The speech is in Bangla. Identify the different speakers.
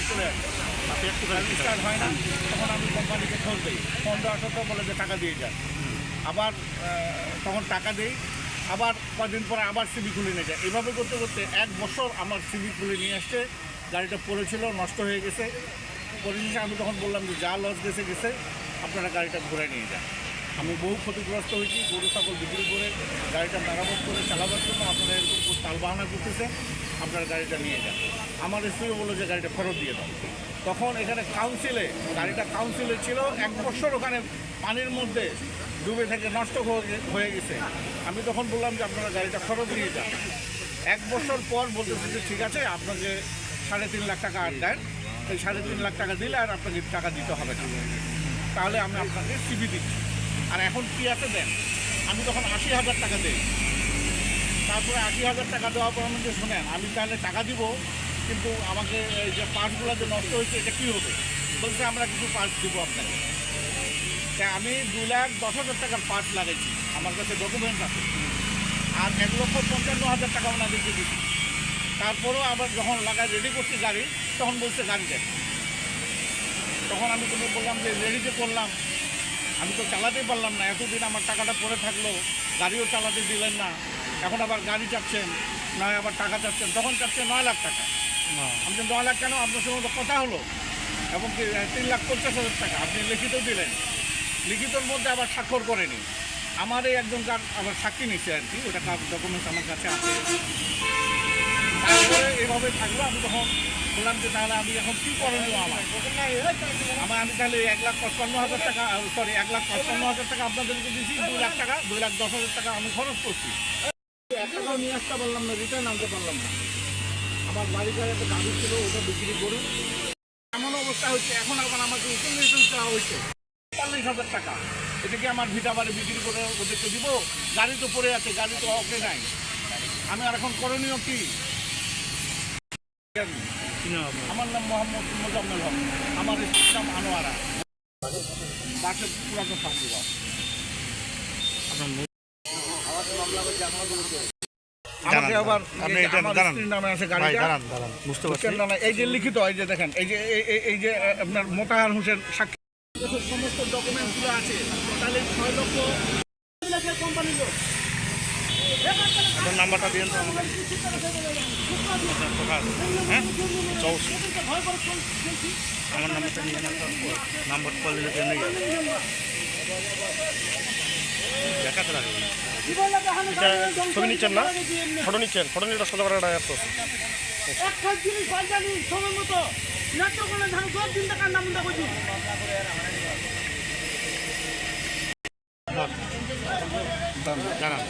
Speaker 1: চলে আসে, স্টার্ট হয় না। তখন আমি কোম্পানিকে ফোন দিই, ফোন দেওয়ার সত্ত্বেও বলে যে টাকা দিয়ে যান। আবার তখন টাকা দিই, আবার কদিন পরে আবার সিবি খুলে নিয়ে যায়। এভাবে করতে করতে 1 বছর আমার সিবি খুলে নিয়ে আসছে। গাড়িটা পড়েছিল, নষ্ট হয়ে গেছে। পরিশেষে আমি তখন বললাম যে যা লস গেছে গেছে, আপনারা গাড়িটা ঘুরে নিয়ে যান। আমি বহু ক্ষতিগ্রস্ত হয়েছি, গরু ছাগল বিক্রি করে গাড়িটা মেরামত করে চালাবার জন্য আপনারা এরকম তালবাহানা করতেছেন, আপনার গাড়িটা নিয়ে যান। আমার স্ত্রীও বললো যে গাড়িটা ফেরত দিয়ে দাও। তখন এখানে কাউন্সিলে, গাড়িটা কাউন্সিলে ছিল, 1 বছর ওখানে পানির মধ্যে ডুবে থেকে নষ্ট হয়ে গেছে। আমি তখন বললাম যে আপনারা গাড়িটা ফেরত দিয়ে যান। 1 বছর পর বলতেছে যে ঠিক আছে, আপনাকে 3.5 লাখ টাকা আর দেন, এই 3.5 লাখ টাকা দিলে আর আপনাকে টাকা দিতে হবে না, তাহলে আমি আপনাকে সিবি দিচ্ছি। আর এখন কি আছে দেন। আমি তখন 80,000 টাকা দিই। তারপরে 80,000 টাকা দেওয়ার পর আমাকে শোনেন, আমি তাহলে টাকা দিব, কিন্তু আমাকে এই যে পার্টসগুলো যে নষ্ট হয়েছে এটা কী হবে? বলছে আমরা কিছু পার্টস দিব আপনাকে। তাই আমি 2,10,000 টাকার পার্টস লাগাইছি, আমার কাছে ডকুমেন্টস আছে। আর 1,55,000 টাকা ওনাদেরকে দিচ্ছি। তারপরেও আবার যখন লাগায় রেডি করছি গাড়ি, তখন বলছে গাড়ি দেন। তখন আমি তুমি বললাম যে রেডিতে করলাম, আমি তো চালাতেই পারলাম না, এতদিন আমার টাকাটা পড়ে থাকলো, গাড়িও চালাতে দিলেন না, এখন আবার গাড়ি চাচ্ছেন, নয় আবার টাকা চাচ্ছেন। তখন চাচ্ছেন 9 লাখ টাকা। আমি 9 লাখ কেন, আপনার সঙ্গে তো কথা হলো, এবং কি 3,50,000 টাকা আপনি লিখিত দিলেন, লিখিতর মধ্যে আবার স্বাক্ষর করেনি। আমার এই একজন আবার সাক্ষী নিচ্ছে আর কি, ওটা ডকুমেন্টস আমার কাছে আছে। তারপরে এইভাবে থাকলো। আমি তখন বললাম যে তাহলে আমি এখন কী করণীয় আমি তাহলে 1,55,000 টাকা, সরি 1,55,000 টাকা আপনাদেরকে দিচ্ছি, 2 লাখ টাকা, 2,10,000 টাকা আমি খরচ করছি। 1 টাকাও নিয়ে আসতে পারলাম না, রিটার্ন আনতে পারলাম না। আমার বাড়িতে একটা গাড়ি ছিল, ওটা বিক্রি করে এমন অবস্থা হচ্ছে। এখন আবার আমাকে ইনস্টলেশন দেওয়া হয়েছে 40,000 টাকা। এটা কি আমার ভিটা বাড়ি বিক্রি করে ওদেরকে দিব? গাড়ি তো পড়ে আছে, গাড়ি তো ওকে নাই। আমি আর এখন করণীয় কি? আমার নাম মোহাম্মদ মোজাম্মেল হক, আমার স্ত্রীর নাম আনোয়ারা, বাসের পুরাতন শাস্তিগাঁও। আমাকে আবার স্ত্রীর নামে আছে গাড়িটা, বুঝতে পারছেন না? এই যে লিখিত, এই যে দেখেন, এই যে আপনার মোতাহার হোসেন সাক্ষী, সমস্ত ডকুমেন্টসগুলো আছে। তাহলে 6 লক্ষ কোম্পানির লোক। নাম্বারটা দিন তো আমাকে। হ্যাঁ, আমার নাম্বারটা নিয়ে নাম্বার কল দিলে কেন দেখাতে লাগে। ছবি নিচ্ছেন না, ফটো নিচ্ছেন, ফটো নিয়ে সোজা করা একটা একটা জিনিস জানি সময় মতো নেত্রকোনা ধান 10 দিন টাকার নাম করছি। দাঁড়ান